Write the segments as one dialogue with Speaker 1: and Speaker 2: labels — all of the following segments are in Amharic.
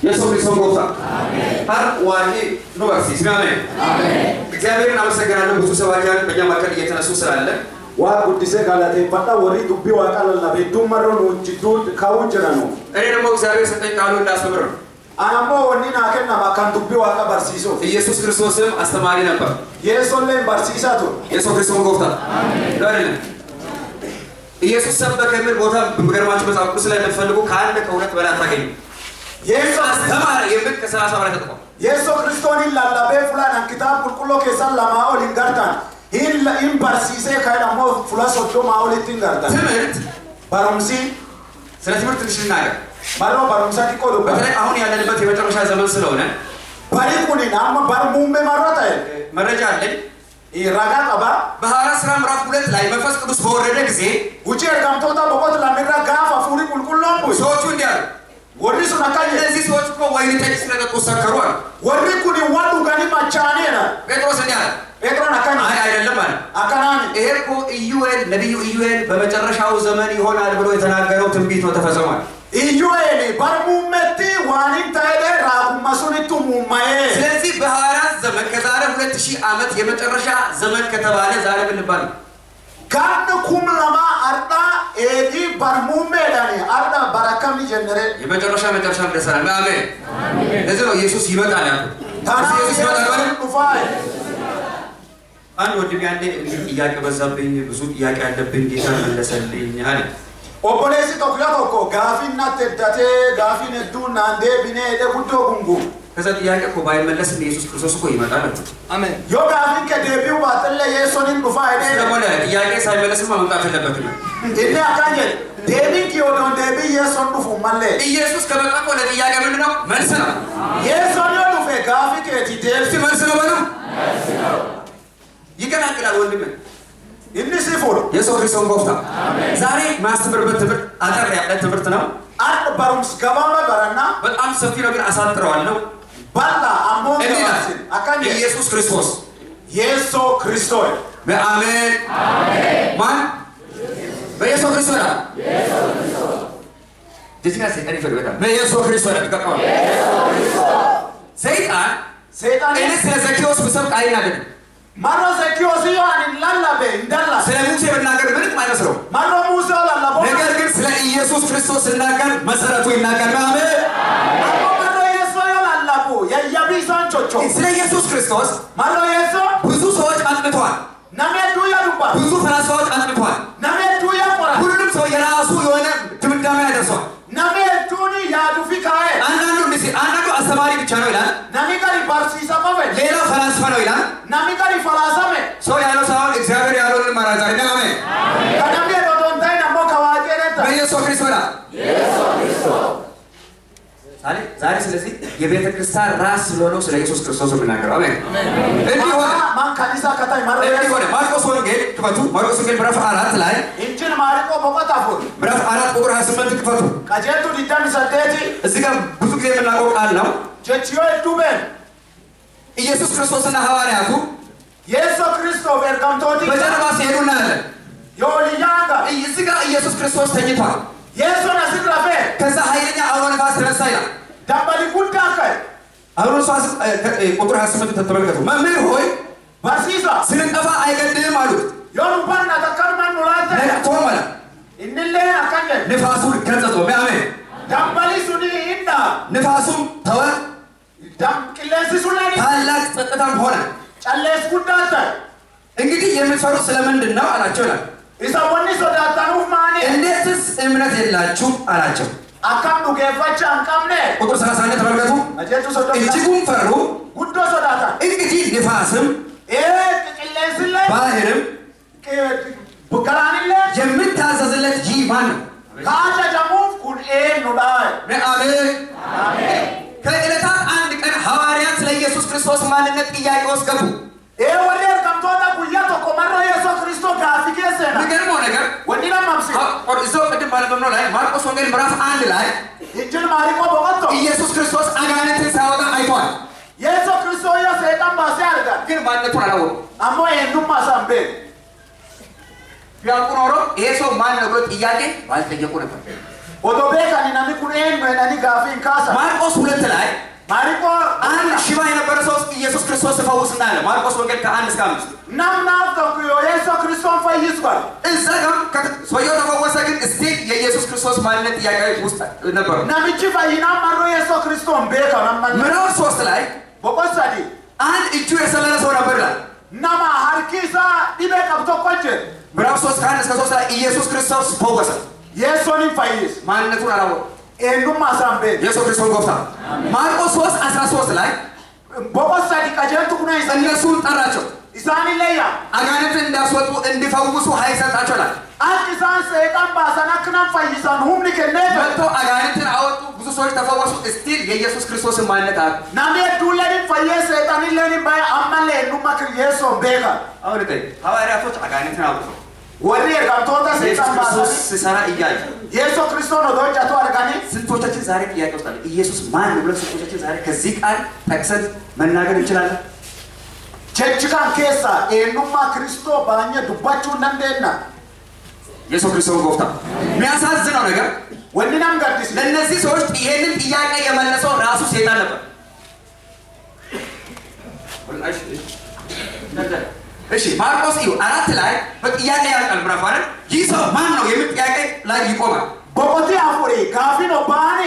Speaker 1: የሰው ልጅ ጎፍታ አር ዋሂ ኖባሲ ስጋሜ እግዚአብሔርን አመሰግናለሁ። ብዙ ሰባኪያን በእኛ መካከል እየተነሱ ስላለ
Speaker 2: ዋ ጉዲሴ ጋላቴ ፈጣ ወሪ ዱቢ ዋቃለላ በዱመሮ ነው ጅዱት ካውጀራ ነው።
Speaker 1: እኔ ደግሞ እግዚአብሔር ሰጠኝ ቃሉ እንዳስተምር ነው።
Speaker 2: አናሞ ወኒና ከና ማካን ዱቢ ዋቃ በርሲሶ
Speaker 1: ኢየሱስ ክርስቶስም አስተማሪ ነበር።
Speaker 2: የሶለን በርሲሳቱ
Speaker 1: የሰው ልጅ ጎፍታ አይደለም። ኢየሱስ ሰበከ የሚል ቦታ በገርማችሁ መጽሐፍ ቅዱስ ላይ ብትፈልጉ ከአንድ ከሁለት በላይ ታገኙ። ኢየሱስ አስተማረ የሚል ከ30 በላይ ተጽፏል።
Speaker 2: ኢየሱስ ክርስቶስን ላላበ ፍላን አንኪታብ ቁልቁሎ ከሰን ለማኦ ሊንጋርታን ኢን በርሲሴ ካይዳሞ ፍላሶቶ ማኦ ሊንጋርታን
Speaker 1: ትምህርት
Speaker 2: ባሮምሲ
Speaker 1: ስለ ትምህርት ትንሽ ልናገር።
Speaker 2: ባሮ ባሮምሳ ዲቆዶ
Speaker 1: በተለይ አሁን ያለንበት የመጨረሻ ዘመን ስለሆነ
Speaker 2: ባሪኩኒ ናም ባርሙሜ ማሮታ
Speaker 1: መረጃ አለኝ።
Speaker 2: ይራጋ ቀባ
Speaker 1: በሐዋርያት ሥራ ምዕራፍ 2 ላይ መንፈስ ቅዱስ በወረደ ጊዜ
Speaker 2: ውጪ እርጋምቶታ በቆት ለሚራ ጋፋ ፉሪ ቁልቁሎም
Speaker 1: ሰዎቹ እንዲያሉ
Speaker 2: ወሪሱ ነካየ
Speaker 1: እነዚህ ሰዎች እኮ ወይን ጠጅ ስለጠጡ ሰከሩ አሉ።
Speaker 2: ወሪኩኒ ዋዱ ጋኒ ማቻኔ ና
Speaker 1: ጴጥሮስ እንዲያለ
Speaker 2: ጴጥሮስ ነካኝ
Speaker 1: አይደለም አለ
Speaker 2: አካናኒ
Speaker 1: ይሄ እኮ ኢዩኤል ነብዩ ኢዩኤል በመጨረሻው ዘመን ይሆናል ብሎ የተናገረው ትንቢት ነው፣ ተፈጽሟል።
Speaker 2: ኢዩኤል ባርሙመቲ ዋኒን ታይደ ራቁማሱኒቱ ሙማዬ
Speaker 1: ስለዚህ በሐዋርያት ዘመን ከዛሬ 2000 ዓመት የመጨረሻ ዘመን ከተባለ ዛሬ ምን ልባል
Speaker 2: ካን ኩምላማ አርዳ ኤዲ ባርሙሜ ዳኒ አርዳ ባራካም ጀነረ
Speaker 1: የመጨረሻ ደሰና አሜን። ለዚህ ነው ኢየሱስ ይመጣል ያለው። ኢየሱስ ይመጣል ማለት ዱፋይ አንድ ወንድም ያንዴ ጥያቄ በዛብኝ፣ ብዙ ጥያቄ ያለብኝ ጌታ መለሰልኝ አለ።
Speaker 2: ኦቦሌሲ ቶክያቶኮ ጋፊና ተዳቴ ጋፊነ ዱና እንደ ቢኔ ደጉዶ ጉንጉ
Speaker 1: ከዛ ጥያቄ እኮ ባይመለስ ኢየሱስ ክርስቶስ እኮ ይመጣል።
Speaker 2: አሜን። ዮ ጋፊን ከደቢው ባጠለ የሶኒን ዱፋይ ደ
Speaker 1: ስለሆነ ጥያቄ ሳይመለስማ መምጣት የለበትም።
Speaker 2: እኔ አካኘ ደቢን ኪዮዶን ደቢ የሶን ዱፉ ማለ
Speaker 1: ኢየሱስ ከመጣ እኮ ለጥያቄ ምንድን ነው? መልስ ነው።
Speaker 2: የሶን ዱፌ ጋፊ ከቲ ደብሲ
Speaker 1: መልስ ነው በሉ ይገናኛል ወንድሜ።
Speaker 2: እንሲፉር
Speaker 1: የሰው ክርስቶስ ጎፍታ ዛሬ ማስተምርበት ትምህርት አጠር ያለ ትምህርት ነው።
Speaker 2: አንድ ባሩምስ ገባማ ባራና
Speaker 1: በጣም ሰፊ ነው፣ ግን አሳጥረዋለሁ።
Speaker 2: ባላ አሞን አካኝ
Speaker 1: ኢየሱስ ክርስቶስ
Speaker 2: ኢየሱስ ክርስቶስ
Speaker 1: በአሜን አሜን ማን በኢየሱስ ክርስቶስ ነው። ኢየሱስ ክርስቶስ ዲስካ ሰይጣን ይፈርዳል። በኢየሱስ ክርስቶስ ነው። ኢየሱስ ክርስቶስ ሰይጣን እኔ ስለ ዘኬዎስ ብሰብክ አይናገርም።
Speaker 2: ማሮ ዘኬዎስ ዮሐን ላላበ እንዳላ
Speaker 1: ስለ ሙሴ ብናገር ምንም አይመስለው።
Speaker 2: ማሮ ሙሴ ላላበ
Speaker 1: ነገር ግን ስለ ኢየሱስ ክርስቶስ ሲናገር መሰረቱ ይናገር። አሜን
Speaker 2: ማሮ ኢየሱስ ላላበ የያቢሳን ቾቾ
Speaker 1: ስለ ኢየሱስ ክርስቶስ
Speaker 2: ማሮ ኢየሱስ
Speaker 1: ብዙ ሰዎች አጥንተዋል።
Speaker 2: ነሜዱ ያዱባ
Speaker 1: ብዙ ፈላስፋዎች አጥንተዋል።
Speaker 2: ነሜዱ ያቆራ
Speaker 1: ሁሉም ሰው የራሱ የሆነ ድምዳሜ ያደርሰዋል።
Speaker 2: ነሜዱኒ ያዱፊ ካይ
Speaker 1: አንዳንዱ አስተማሪ ብቻ ነው ይላል።
Speaker 2: ነሚጋሪ ባርሲሳ ቆፈ
Speaker 1: ሌላው ፈላስፋ ነው ይላል።
Speaker 2: ነሚጋሪ ፈላሰመ
Speaker 1: ሰው ያለው ሳይሆን እግዚአብሔር ያለውን ማራዛ ነው። አሜን
Speaker 2: ከነሜ ዶዶንታይ ነሞ ከዋጀረታ
Speaker 1: በኢየሱስ ክርስቶስ ኢየሱስ ክርስቶስ ዛሬ ስለዚህ የቤተ ክርስቲያን ራስ ስለሆነው ስለ ኢየሱስ ክርስቶስ የምናገረው። አሜን እንዲህ ሆነ።
Speaker 2: ማን ካኒሳ ከታይ
Speaker 1: ማርቆስ ወንጌል ክፈቱ። ማርቆስ ወንጌል ምዕራፍ 4 ላይ
Speaker 2: እንጂል ማርቆ በቆጣፉር
Speaker 1: ምዕራፍ 4 ቁጥር 28 ክፈቱ።
Speaker 2: ቀጀቱ ዲዳን ሰደቲ
Speaker 1: እዚህ ጋር ብዙ ጊዜ የምናውቀው ቃል ነው።
Speaker 2: ቸቺዮ ዱበን
Speaker 1: ኢየሱስ ክርስቶስና ሐዋርያቱ
Speaker 2: ኢየሱስ ክርስቶስ በርካምቶቲ
Speaker 1: በጀርባ ሲሄዱና ያለ
Speaker 2: ዮሊያጋ
Speaker 1: እዚህ ጋር ኢየሱስ ክርስቶስ ተኝቷል።
Speaker 2: ኢየሱስ አስራፈ
Speaker 1: ከዛ ኃይለኛ አውሎ ነፋስ ተነሳ ይላል።
Speaker 2: ዳባሊ ጉዳከ
Speaker 1: አውሎ ነፋስ ቁጥር 28 ተመልከቱ። መምህር ሆይ
Speaker 2: ባርሲሳ
Speaker 1: ስንጠፋ አይገድም አሉት።
Speaker 2: ዮሩባና ተከርማን ኑላተ
Speaker 1: ተቆመለ
Speaker 2: እንለ አካኘ
Speaker 1: ነፋሱን ገሰጸው። በአሜን
Speaker 2: ዳባሊ ሱኒ እንዳ
Speaker 1: ነፋሱም ተወ።
Speaker 2: ዳም ቅሌስ ሱላኒ
Speaker 1: ታላቅ ጸጥታም ሆነ።
Speaker 2: ጨለስ ጉዳተ
Speaker 1: እንግዲህ የምትፈሩት ስለምንድን ነው አላቸው ይላል።
Speaker 2: ኢሳወኒ ሶዳታኑ ማኒ
Speaker 1: እንዴትስ እምነት የላችሁ አላቸው።
Speaker 2: አካም ዱገፈቻ አንቀምነ
Speaker 1: ቁጥር 31 ተመልከቱ።
Speaker 2: አጀቱ ሶዳ
Speaker 1: እጅጉን ፈሩ።
Speaker 2: ጉዶ ሶዳታ
Speaker 1: እንግዲህ ንፋስም
Speaker 2: ቅሌስ ላይ
Speaker 1: ባህርም
Speaker 2: ቡከራንለ
Speaker 1: የምታዘዝለት ይህ ማን ነው?
Speaker 2: ካጃጃሙ ኩን ኑዳይ
Speaker 1: አሜን አሜን። ከዕለታት አንድ ቀን ሐዋርያት ስለ ኢየሱስ ክርስቶስ ማንነት ጥያቄ ውስጥ ገቡ።
Speaker 2: ወዴር ከምቶታ ጉያ ተቆመሮ ኢየሱስ ክርስቶስ ጋፊኬሰና
Speaker 1: የሚገርመው ነገር
Speaker 2: ወዲና ማምሲ
Speaker 1: እዛው ቅድም ባነበብነው ላይ ማርቆስ ወንጌል ምዕራፍ 1 ላይ
Speaker 2: እንጂል ማርቆ በወጥቶ
Speaker 1: ኢየሱስ ክርስቶስ አጋንንትን ሲያወጣ አይቷል።
Speaker 2: ኢየሱስ ክርስቶስ የሰይጣን ማስ ያርጋል፣
Speaker 1: ግን ማንነቱን አላወቁም።
Speaker 2: አሞ የንዱም ማሳምቤ
Speaker 1: ቢያውቁ ኖሮ ይሄ ሰው ማን ነው ብሎ ጥያቄ ባልጠየቁ ነበር።
Speaker 2: ودوبيكا نامي كونين ويناني غافين كاسا
Speaker 1: ማርቆስ 2 ላይ
Speaker 2: ماريكو
Speaker 1: አንድ ሽባ የነበረ ሰው ኢየሱስ ክርስቶስ ፈውስና አለ ማርቆስ ወንጌል ከ1 እስከ 5
Speaker 2: نام نافدك يسوع كريستوس فايسبر
Speaker 1: እዛ ጋር ሰውየው ተፈወሰ ግን እስቲ የኢየሱስ ክርስቶስ ማንነት ጥያቄ ውስጥ ነበር
Speaker 2: ناميچ فاينا ማሮ يسوع كريستوس ቤካ ነማን
Speaker 1: ምዕራፍ 3 ላይ
Speaker 2: በቆሳዲ
Speaker 1: አንድ እጁ የሰለለ ሰው ነበር ይላል
Speaker 2: ናማ ሀርኪሳ ዲቤ ቀብቶ ቆንጀ
Speaker 1: ምዕራፍ 3 ከ1 እስከ 3 ላይ ኢየሱስ ክርስቶስ ፈወሰ
Speaker 2: የሱን ፋይስ
Speaker 1: ማንነቱን አላወቀ
Speaker 2: ኤንዱማ ሳምቤ
Speaker 1: ኢየሱስ ክርስቶስ ጎፍታ ማርቆስ 3 13 ላይ
Speaker 2: በቆሳዲ ቀጀንቱ ኩና
Speaker 1: እነሱን ጠራቸው
Speaker 2: ኢሳኒ ለያ
Speaker 1: አጋንንትን እንዳስወጡ እንዲፈውሱ ኃይል ሰጣቸዋል
Speaker 2: አቂሳን ሰይጣን ባሰናክና ፋይሳን ሁምኒ ከነተ
Speaker 1: መጥቶ አጋንንትን አወጡ ብዙ ሰዎች ተፈወሱ እስቲል የኢየሱስ ክርስቶስን ማንነት አሉ
Speaker 2: ናሜ ዱለኒ ፈየ ሰይጣን ለኒ ባይ አማለ ኤንዱማ ክርስቶስ ቤካ
Speaker 1: አሁን ተይ ሐዋርያቶች አጋንንትን አወጡ
Speaker 2: ወሬ ጋንቶታ ሰይጣን ባሰናክና
Speaker 1: ሲሰራ እያየ
Speaker 2: ኢየሱስ ክርስቶስ ነው ዶጃቱ አርጋኒ
Speaker 1: ስንቶቻችን ዛሬ ጥያቄ ውስጥ አለ ኢየሱስ ማን ነው ብለን ስንቶቻችን ዛሬ ከዚህ ቃል ጠቅሰን መናገር እንችላለን
Speaker 2: ቸችካን ኬሳ ኤንዱማ ክርስቶስ ባኛ ዱባቹ ነንደና
Speaker 1: ኢየሱስ ክርስቶስ ጎፍታ የሚያሳዝነው ነገር
Speaker 2: ወንድናም ጋዲስ
Speaker 1: ለነዚህ ሰዎች ይሄንን ጥያቄ የመለሰው ራሱ ሰይጣን ነበር እሺ ማርቆስ 4 ላይ በጥያቄ ያልቃል ምዕራፍ አይደል ይህ ሰው ማን ነው የሚል ጥያቄ ላይ ይቆማል
Speaker 2: በቆቲ አፎሪ ካፊኖ ባኒ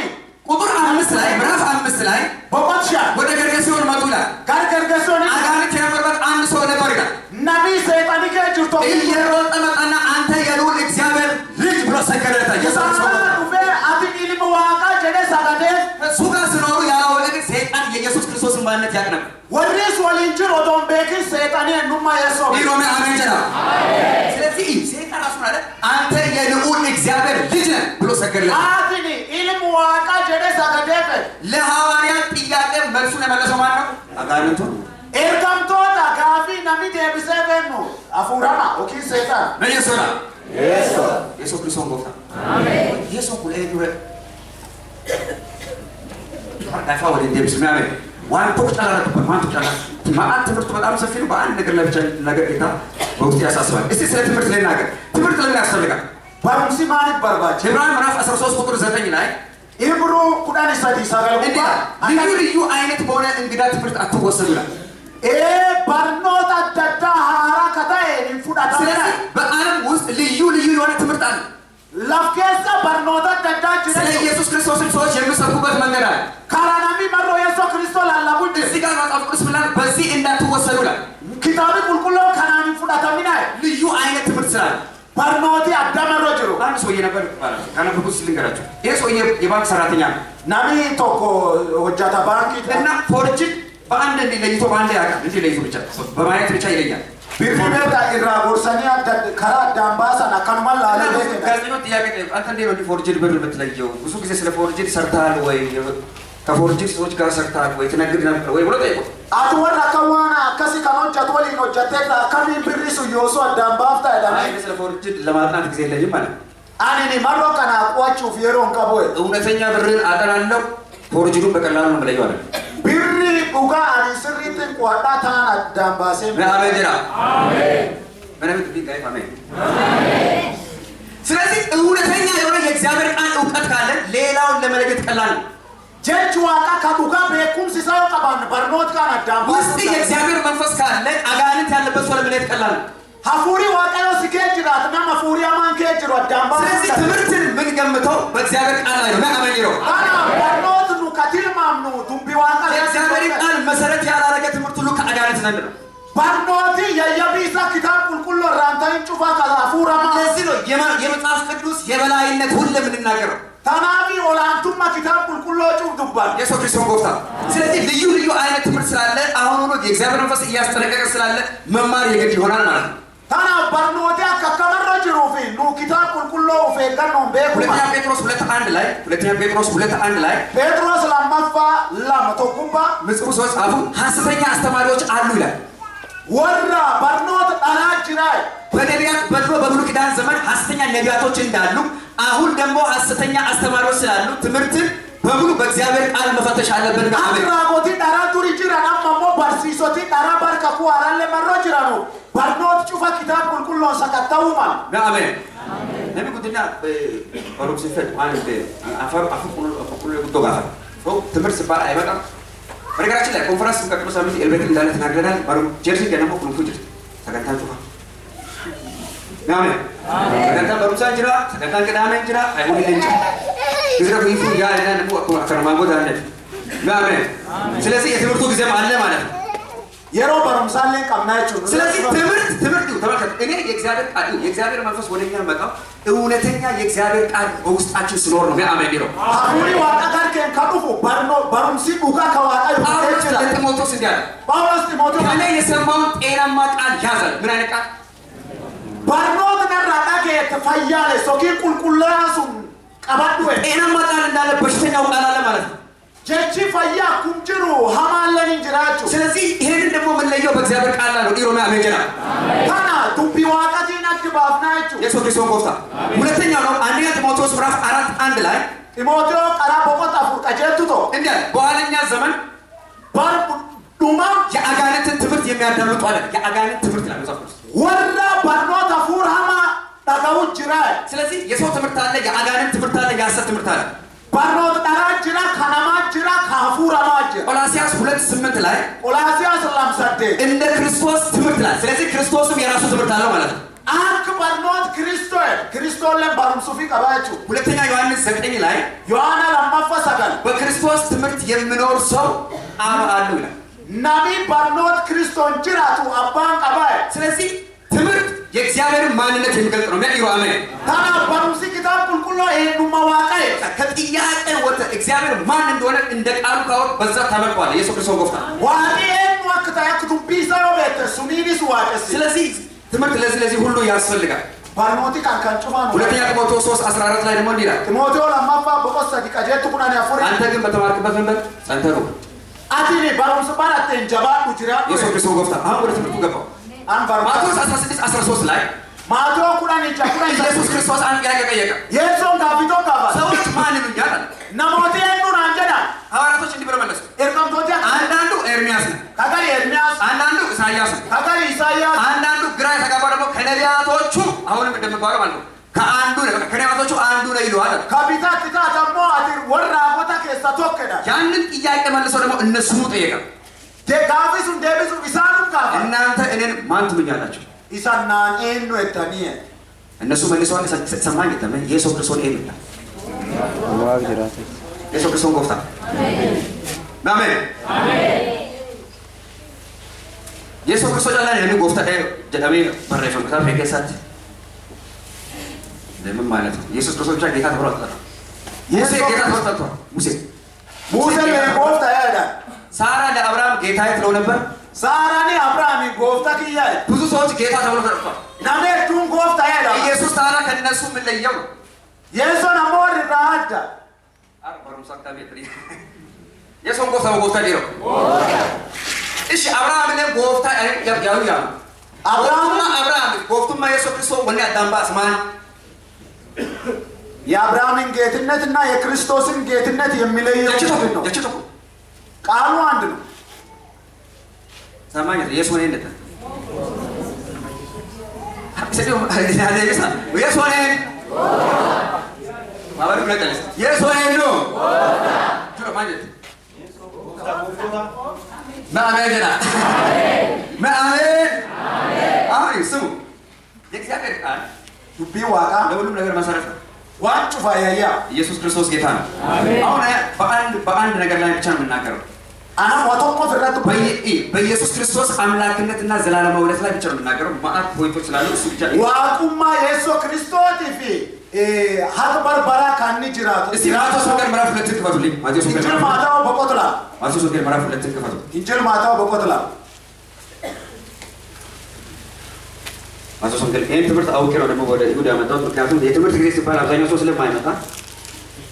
Speaker 1: ቁጥር 5 ላይ ምዕራፍ 5 ላይ
Speaker 2: በቆትሻ
Speaker 1: ወደ ገርገሲዮን መጡ ይላል
Speaker 2: ገርገሲዮን
Speaker 1: አጋንንት የነበረበት አንድ ሰው ነበር ይላል
Speaker 2: ነቢ ሰይጣን ከጅርቶ
Speaker 1: እየሮጠ መጣና አንተ የልዑል እግዚአብሔር ልጅ ብሎ ሰገደለት ኢየሱስ
Speaker 2: አትቂልም ዋቃ ጀደ ሳጋደ
Speaker 1: እሱ ጋር ሲኖሩ ያላወቀ ግን ሰይጣን የኢየሱስ ክርስቶስን ማንነት ያውቅ ነበር
Speaker 2: ወሪስ ወሊንጅር ኦዶን ቤኪ ሰይጣን የኑማ የሰው
Speaker 1: ይሮም አሜን ጀና ስለዚህ ሰይጣን ራሱ ማለት አንተ የልዑል እግዚአብሔር ልጅ ነህ ብሎ ሰገደለት
Speaker 2: አትኒ ኢልም ዋቃ ጀደ ሳጋደ
Speaker 1: ለሐዋርያት ጥያቄ መልሱን የመለሰው ማን ነው አጋንንቱ
Speaker 2: ኤርጋምቶታ ጋፊ ነሚ ደብሰበኑ አፉራማ ኦኪ ሰይጣን
Speaker 1: ለየሱራ ኢየሱስ ክርስቶስ ጎፍታ አሜን ኢየሱስ ሁሌ ዱረ ታፋ ወደ ደብስ ማሜ ዋን ፖክታላ ማን ፖክታላ ማአት ትምህርት በጣም ሰፊ ነው በአንድ ነገር ላይ ብቻ ነገር ጌታ በውስጥ ያሳስባል እስቲ ስለ ትምህርት ላይ ነገር ትምህርት ለምን ያስፈልጋል
Speaker 2: ባሩሲ ማን ይባርባች
Speaker 1: ዕብራውያን ምዕራፍ 13 ቁጥር 9 ላይ
Speaker 2: ኢብሩ ኩዳን ሰዲ ሳጋልኩባ
Speaker 1: ልዩ አይነት በሆነ እንግዳ ትምህርት አትወሰዱ ይላል
Speaker 2: ባርኖታ ደዳ ሃራ ከታዬ ንፉዳታ
Speaker 1: ስለዚህ በዓለም ውስጥ ልዩ የሆነ ትምህርት አለ
Speaker 2: ለፍከሳ ባርኖታ ደዳ ጅረ
Speaker 1: ስለ ኢየሱስ ክርስቶስን ሰዎች የሚሰብኩበት መንገድ አለ
Speaker 2: ካራናሚ መሮ ኢየሱስ ክርስቶስ ላላቡድ
Speaker 1: እዚህ ጋር መጽሐፍ ቅዱስ ብላል በዚህ እንዳትወሰዱ ይላል
Speaker 2: ኪታቢ ቁልቁሎ ካናኒ ፉዳታ ሚናይ
Speaker 1: ልዩ አይነት ትምህርት ስላለ
Speaker 2: ባርኖቲ አዳመሮ ጅሩ
Speaker 1: አንድ ሰውዬ ነበር ይባላል ካነበብኩት ልንገራችሁ ይሄ ሰውዬ የባንክ ሰራተኛ
Speaker 2: ናሚ ቶኮ ወጃታ ባንክ
Speaker 1: እና ፎርጅን በአንድ እንዲለይቶ በአንድ ያውቃል እንዲለይቶ ብቻ በማየት ብቻ ይለያል
Speaker 2: ቢሪቤታ ኢራ ጎርሰኒያ ከራ ዳምባሳና ካኑማል አለ
Speaker 1: ጋዜጣው ጥያቄ አንተ እንዴት ነው ፎርጅን ብር የምትለየው ብዙ ጊዜ ስለ ፎርጅን ሰርተሃል ወይ ከፎርጅን ሰዎች ጋር ሰርተሃል ወይ ትነግድ ነበር ወይ ብሎ ጠይቀው
Speaker 2: አትወራ ከዋና ከሲ ካኖች አትወሊ ነው ጀቴታ ካሚ ብሪሱ ዮሶ ዳምባፍታ ዳማ
Speaker 1: አይ ስለ ፎርጅን ለማጥናት ጊዜ የለኝም ማለት
Speaker 2: አኔ ማሮ ካና ቋቹ ፊየሮን ቀቦይ
Speaker 1: እውነተኛ ብርን አጠናለሁ ፎርጅኑን በቀላሉ ነው የምለየው አለ
Speaker 2: ብሪ ኡጋ አኒ ስሪትን ቋዳ ታና ዳምባሴ
Speaker 1: አሜን ጀራ አሜን ምንም ቢጋይ አሜን አሜን ስለዚህ እውነተኛ የሆነ የእግዚአብሔር ቃል ዕውቀት ካለ ሌላውን ለመለየት ቀላል ነው
Speaker 2: ጀጅ ዋቃ ከዱጋ በኩም ሲሳው ቀባን በርኖት ካና ዳምባሴ
Speaker 1: ውስጥ የእግዚአብሔር መንፈስ ካለ አጋንንት ያለበት ሰው ለመለየት ቀላል ነው
Speaker 2: ሀፉሪ ዋቃዮ ሲከጅራት እና ማፉሪ አማን ከጅሮ ዳምባሴ
Speaker 1: ስለዚህ ትምህርትን ምን ገምተው በእግዚአብሔር ቃል ላይ ነው አሜን ይሮ
Speaker 2: አና በርኖት ኑ ከቲል ማምኑ ዱቢ ዋቃ
Speaker 1: የእግዚአብሔር ቃል መሰረት ያላረገ ትምህርት ሁሉ ከአጋንንት ዘንድ ነው
Speaker 2: ባርኖቲ የየቢሳ ኪታብ ቁልቁሎ ራንታይን ጩፋ ከዛፉራማ
Speaker 1: ለዚህ ነው የመጽሐፍ ቅዱስ የበላይነት ሁሉ የምንናገረው
Speaker 2: ታናቢ ኦላንቱማ ኪታብ ቁልቁሎ ጩፍ ዱባል
Speaker 1: ኢየሱስ ክርስቶስ ጎፍታ ስለዚህ ልዩ አይነት ትምህርት ስላለ አሁን ሁሉ የእግዚአብሔር መንፈስ እያስጠነቀቀ ስላለ መማር የግድ ይሆናል ማለት ነው
Speaker 2: ታና ባርኖቲ አከከመሮ ጅሩፊ ኑ ኪታብ ቁልቁሎ ፌጋን ነው ቤኩ
Speaker 1: ሁለተኛ ጴጥሮስ 2:1 ላይ
Speaker 2: ጴጥሮስ ለማፋ ለማቶኩባ
Speaker 1: ምጽኡ ሰዎች ጻፉ ሐሰተኛ አስተማሪዎች አሉ ይላል
Speaker 2: ወራ ባርኖት አራጅራይ
Speaker 1: በነቢያት በድሮ በብሉይ ኪዳን ዘመን ሐሰተኛ ነቢያቶች እንዳሉ አሁን ደግሞ ሐሰተኛ አስተማሪዎች ስላሉ ትምህርትን በሙሉ በእግዚአብሔር ቃል መፈተሽ አለብን ማለት ነው
Speaker 2: አራጎቲ ዳራ ቱሪ ጅራና ማሞ ባርሲሶቲ ዳራ ባርከኩ አራለ መሮ ጅራኑ ባርኖት ጩፋ ኪታብ ቁልቁሎ ሰከታውማ
Speaker 1: አሜን نبي قلت لنا بروك سفر ما نبي أفهم كل يقول دوغا هو تمر سبار أي بقى mereka lah konferensi kita terus sampai elbet dalam tenaga baru jersey dia nama belum fujer sekarang tuh Amin. Sekarang baru saja jera, sekarang kita amin jera, ayo di lenca. Kita begitu ya, ini aku akan mampu dan Amin. Selesai ya timur tuh bisa mana.
Speaker 2: Yero baru misalnya kamna itu.
Speaker 1: Selesai timur tuh, ini Exaber manfaat bolehnya mereka. Unetnya Exaber host aja seluruh nama Amin biro.
Speaker 2: Hari waktu kan kamu baru si buka kawan ayo.
Speaker 1: Paulus Timotius sendiri.
Speaker 2: Paulus Timotius.
Speaker 1: Karena ini semua enamat al-Hazal, mereka.
Speaker 2: Barnoota narraa dhageette fayyaale sokiin qulqullaa'aa sun qabadhu
Speaker 1: enamat al-Hazal bashtenyaw qalala ማለት
Speaker 2: jechi fayyaa kun jiru hamaalleen hin jiraachuu
Speaker 1: ስለዚህ ይሄንን ደግሞ የምንለየው በእግዚአብሔር ቃል ነው ዲሮማ አሜንጀራ
Speaker 2: kana dubbii waaqatiin addi baafnaa jechuudha
Speaker 1: የሱስ ክርስቶስ ጎፍታ ሁለተኛው ነው አንደኛ ጢሞቴዎስ ምዕራፍ 4:1 ላይ
Speaker 2: ጢሞቴዎስ ቀራ boqota afur qajeeltu to
Speaker 1: እንዴ በኋለኛ ዘመን
Speaker 2: barduma
Speaker 1: የአጋንንትን ትምህርት የሚያዳምጡ አለ የአጋንንት ትምህርት ነው መጽሐፍ ቅዱስ
Speaker 2: ወራ barnoota fuurhama dhaga'u jira
Speaker 1: ስለዚህ የሰው ትምህርት አለ የአጋንንት ትምህርት አለ የሐሰት ትምህርት አለ
Speaker 2: barnoota dharaa jira kanamaa jira kaafuuramaa jira
Speaker 1: ቆላስይስ 2:8 ላይ
Speaker 2: ቆላስይስ 2:8
Speaker 1: እንደ ክርስቶስ ትምህርት ላይ ስለዚህ ክርስቶስም የራሱ ትምህርት አለው ማለት ነው
Speaker 2: አንክ barnoota ክርስቶስን barumsuuf qabaachuu
Speaker 1: ሁለተኛ ዮሐንስ 9 ላይ
Speaker 2: ዮሐና lammaffaa 9
Speaker 1: በክርስቶስ ትምህርት የሚኖር ሰው አብ አለው ይላል
Speaker 2: nami barnoota ክርስቶን jiraatu abbaan qabaa
Speaker 1: ስለዚህ ትምህርት የእግዚአብሔርን ማንነት የሚገልጽ ነው የሚያየው አሜን
Speaker 2: ታና barumsi kitaab qulqulluu eenyummaa waaqaa
Speaker 1: ከጥያቄ ወደ እግዚአብሔር ማን እንደሆነ እንደ ቃሉ ካወቅ በዛ ተመርቋል ኢየሱስ ክርስቶስ ጎፍታ
Speaker 2: waaqi eenyu akka ta'e akka dubbii isaa yoo beekte suniinis waaqessi
Speaker 1: ስለዚህ ትምህርት ለዚህ ሁሉ ያስፈልጋል
Speaker 2: barnooti kan cufaan
Speaker 1: ሁለተኛ ጢሞቴዎስ 3:14 ላይ ደግሞ እንዲህ ይላል
Speaker 2: ጢሞቴዎስ lammaffaa boqonnaa 3 qajeeltu 14
Speaker 1: አንተ ግን በተማርክበት መንገድ ጸንተህ ኑር
Speaker 2: atini barumsa baratte jabaadhu jiraadhu
Speaker 1: ኢየሱስ ክርስቶስ ጎፍታ አሁን ወደ ትምህርቱ ገባው
Speaker 2: an
Speaker 1: ማቴዎስ 16:13 ላይ
Speaker 2: ማቴዎስ 10:13
Speaker 1: ኢየሱስ ክርስቶስ አንድ ጥያቄ ጠየቀ
Speaker 2: yesuun gaafii qaba
Speaker 1: ሰዎች ማን ይሉኛል
Speaker 2: namooti eenyuun aan jedha
Speaker 1: ሐዋርያቶች እንዲህ ብለው መለሱ
Speaker 2: ergamtooti
Speaker 1: አንዳንዱ ኤርሚያስ ነው
Speaker 2: kagari ermiyaas
Speaker 1: አንዳንዱ ኢሳይያስ ነው
Speaker 2: kagari isaayyaas
Speaker 1: አንዳንዱ ግራ የተጋባ ደግሞ ከነቢያቶቹ አሁንም እንደምባለው ማለት ነው ከአንዱ ነው ከነቢያቶቹ አንዱ ነው ይሉዋል
Speaker 2: kabitaatti taatamoo ati warra raafota keessa tokkodha
Speaker 1: ያንን ጥያቄ መልሰው ደግሞ እነሱ ጠየቀ
Speaker 2: gaafii sun deebisuuf isaanum gaafa
Speaker 1: እናንተ እኔን ማን ትሉኛላችሁ
Speaker 2: isan naan eenyu ettanii
Speaker 1: እነሱ መልሰዋል ሰማኝ ተመ ኢየሱስ ክርስቶስ ነው ይላል ኢየሱስ ክርስቶስ ጎፍታ አሜን ኢየሱስ ክርስቶስ ላይ ነው ጎፍታ ጀዳሜ በረፈን ከታ ፈከሳት ለምን ማለት ነው ኢየሱስ ክርስቶስ ብቻ ጌታ ተብሎ አጥቷል ሙሴ ጌታ ተብሎ አጥቷል ሙሴ
Speaker 2: ጎፍታ ያዳ
Speaker 1: ሳራ ለአብርሃም ጌታ ትለው ነበር
Speaker 2: ሳራኒ አብርሃም ጎፍታ ክያለ
Speaker 1: ብዙ ሰዎች ጌታ ተብሎ ተጠርቷል
Speaker 2: ናሜቱን ጎፍታ ያዳ
Speaker 1: ኢየሱስ ታራ ከነሱ ምን ለየው
Speaker 2: የሱን አሞር ራዳ
Speaker 1: አርባሩም ሳክታቤ የሱን ጎፍታ ዲሮ እሺ አብርሃም ለ ጎፍታ ያው አብርሃም ጎፍቱማ ኢየሱስ ክርስቶስ ወኔ አዳምባስ ማን
Speaker 2: የአብርሃምን ጌትነትና የክርስቶስን ጌትነት የሚለየው ነው
Speaker 1: የችቶ
Speaker 2: ቃሉ አንድ ነው
Speaker 1: ሰማኝ ኢየሱስ ነው እንደታ ሰዲው ያለይሳ ኢየሱስ ነው ማባሩ ለቀለስ ኢየሱስ ነው ቹሮ ማለት ማአሜን ማአሜን አሜን ስሙ የእግዚአብሔር ቃል
Speaker 2: ዱቢ ዋቃ
Speaker 1: ለሁሉም ነገር መሰረት ነው
Speaker 2: ዋንጩ ፋያያ
Speaker 1: ኢየሱስ ክርስቶስ ጌታ ነው አሁን በአንድ ነገር ላይ ብቻ ነው የምናገረው
Speaker 2: አና ወቶቆ ፍራቱ
Speaker 1: በኢየሱስ ክርስቶስ አምላክነትና ዘላለማዊነት ላይ ብቻ ነው የምናገረው ማአት ፖይንቶች ስላሉ እሱ ብቻ
Speaker 2: ዋቁማ ኢየሱስ ክርስቶስ ይፊ ሀቅ በርበራ ካኒ ጅራቱ
Speaker 1: እስቲ ማቴዎስ ወንጌል ምዕራፍ 2 ክፈቱልኝ ማቴዎስ ወንጌል
Speaker 2: እንጀል ማታው በቆጥላ
Speaker 1: ማቴዎስ ወንጌል ምዕራፍ 2 ክፈቱ
Speaker 2: እንጀል ማታው በቆጥላ
Speaker 1: ማቴዎስ ወንጌል ይሄን ትምህርት አውቄ ነው ደግሞ ወደ ይሁዳ ያመጣሁት ምክንያቱም የትምህርት ጊዜ ሲባል አብዛኛው ሰው ስለማይመጣ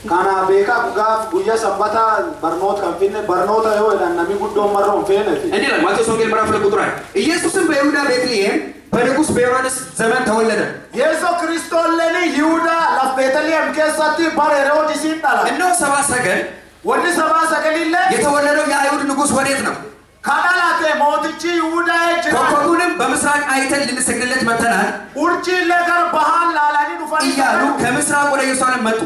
Speaker 2: ካና ቤካ ጉጋፍ ጉያ ሰንበታ በርኖት ከንፊነ በርኖታ ይወዳና ነሚ ጉዶ መሮን ፌነ
Speaker 1: እንዴ ነው ማቴዎስ ወንጌል ምዕራፍ 2 ቁጥር 1 ኢየሱስም በይሁዳ ቤተልሔም በንጉስ በሄሮድስ ዘመን ተወለደ
Speaker 2: ኢየሱስ ክርስቶስ ለኔ ይሁዳ ለፍ ቤተልሔም ከሳቲ ባር ሄሮድስ ይጣላ
Speaker 1: እነሆ ሰብአ ሰገል
Speaker 2: ወዲ ሰብአ ሰገል ይለ
Speaker 1: የተወለደው የአይሁድ ንጉስ ወዴት ነው
Speaker 2: ካዳላቴ ሞትቺ ይሁዳ እጅ
Speaker 1: ኮከቡንም በምስራቅ ምስራቅ አይተን ልንሰግድለት መጥተናል
Speaker 2: urjii legar bahan laalanii dhufan
Speaker 1: እያሉ ከምስራቅ ወደ ኢየሩሳሌም መጡ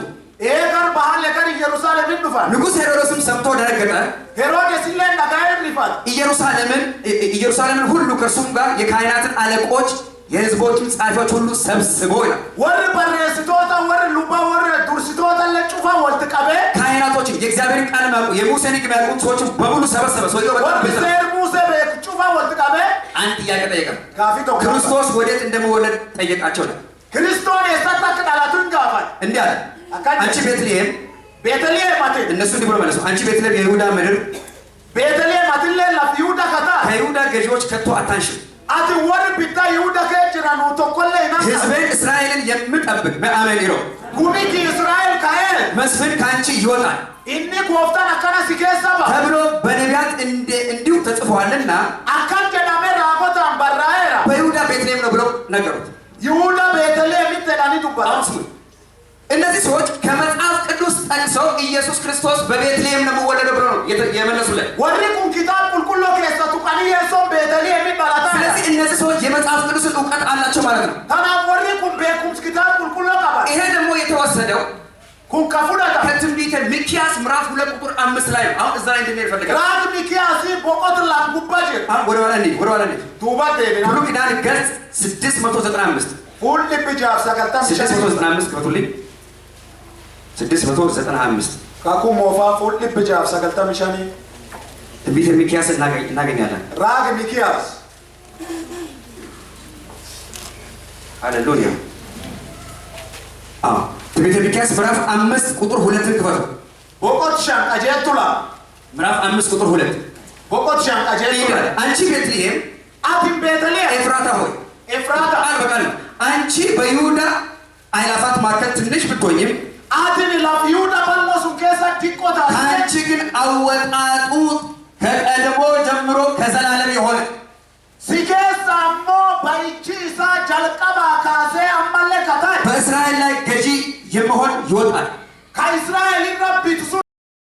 Speaker 2: eegar bahan legar Yerusaalemin dhufan
Speaker 1: ንጉሥ ሄሮድስም ሰምቶ ደነገጠ
Speaker 2: Herodes illee dhaga'ee rifate
Speaker 1: ኢየሩሳሌምን ሁሉ ከእርሱም ጋር የካህናትን አለቆች የሕዝቦችም ጻፎች ሁሉ ሰብስቦ ይላል
Speaker 2: warri barreessitoota warri lubaa warri dursitoota illee cufaa walitti qabee
Speaker 1: ካህናቶችን የእግዚአብሔርን ቃል የሚያውቁ የሙሴን ሕግ የሚያውቁ ሰዎችን በሙሉ ሰበሰበ ሰውየው በጣም
Speaker 2: warri seer Musee beeku cufaa walitti qabee
Speaker 1: አንድ ጥያቄ ጠየቀ
Speaker 2: gaafii tokko
Speaker 1: ክርስቶስ ወዴት እንደመወለድ ጠየቃቸው ነው
Speaker 2: Kiristoon eessatti akka dhalatu hin gaafate
Speaker 1: እንዲህ አለ አንቺ ቤተልሔም
Speaker 2: Beeteliheem ati
Speaker 1: እነሱ እንዲህ ብሎ መለሱ አንቺ ቤተልሔም የይሁዳ ምድር
Speaker 2: Beeteliheem atillee laf Yihudaa kataa
Speaker 1: ከይሁዳ ገዢዎች ከቶ አታንሽም
Speaker 2: ati warri bittaa Yihudaa kee jiran tokkollee hin hafne
Speaker 1: ሕዝቤን እስራኤልን የምጠብቅ በአሜን ይለው
Speaker 2: Gumiti Israa'el ka'ee
Speaker 1: መስፍን ከአንቺ ይወጣል
Speaker 2: inni gooftaan akkana si keessa ba'a
Speaker 1: ተብሎ በነቢያት እንዲሁ ተጽፏልና
Speaker 2: akkan jedhamee raajotaan barraa'eera
Speaker 1: በይሁዳ ቤተልሔም ነው ብለው ነገሩት
Speaker 2: Yihudaa Beeteliheemitti jedhanii dubbatan
Speaker 1: እነዚህ ሰዎች ከመጽሐፍ ቅዱስ ጠቅሰው ኢየሱስ ክርስቶስ በቤተልሔም ነው የሚወለደው ብለው ነው የመለሱለት
Speaker 2: warri kun kitaaba qulqulluu keessa tuqanii Yesuus Beeteliheemitti dhalataa
Speaker 1: ስለዚህ እነዚህ ሰዎች የመጽሐፍ ቅዱስን እውቀት አላቸው ማለት ነው
Speaker 2: kanaaf warri kun beekumsi kitaaba qulqulluu qaban
Speaker 1: ይሄ ደግሞ የተወሰደው
Speaker 2: kun ka fudhata
Speaker 1: ከትንቢተ ሚክያስ ምዕራፍ 2 ቁጥር 5 ላይ ነው አሁን እዛ ላይ እንደሚሄድ ፈልጋለሁ
Speaker 2: raajii Mikiyaasii boqonnaa lam gubbaa jira
Speaker 1: ወደ ኋላ እንሂድ
Speaker 2: duuba deebina
Speaker 1: ብሉይ ኪዳን ገጽ 695
Speaker 2: fuulli bijaaf
Speaker 1: 695 ክፈቱልኝ 695
Speaker 2: kakuu moofaa fuulli bijaaf 95
Speaker 1: ትንቢተ ሚክያስ እናገኛለን
Speaker 2: raajii Mikiyaas
Speaker 1: ሃሌሉያ ትንቢተ ሚክያስ ምዕራፍ 5 ቁጥር 2 ክፈቱ
Speaker 2: boqonnaa shan qajeeltula
Speaker 1: ምዕራፍ 5 ቁጥር 2
Speaker 2: boqonnaa shan qajeeltula
Speaker 1: አንቺ ቤተልሔም
Speaker 2: atin Beeteliheem
Speaker 1: ኤፍራታ ሆይ
Speaker 2: Efraata
Speaker 1: ቃል በቃል አንቺ በይሁዳ አእላፋት መካከል ትንሽ ብትሆኝም
Speaker 2: atin laf Yihudaa bal'oo sun keessa xiqqoo taate
Speaker 1: አንቺ ግን አወጣጡ ከቀድሞ ጀምሮ ከዘላለም የሆነ
Speaker 2: si keessa ammoo bayichi isaa jalqabaa kaasee ammallee kataa
Speaker 1: በእስራኤል ላይ ገዢ የመሆን ይወጣል
Speaker 2: ka Israa'el irra bitu sun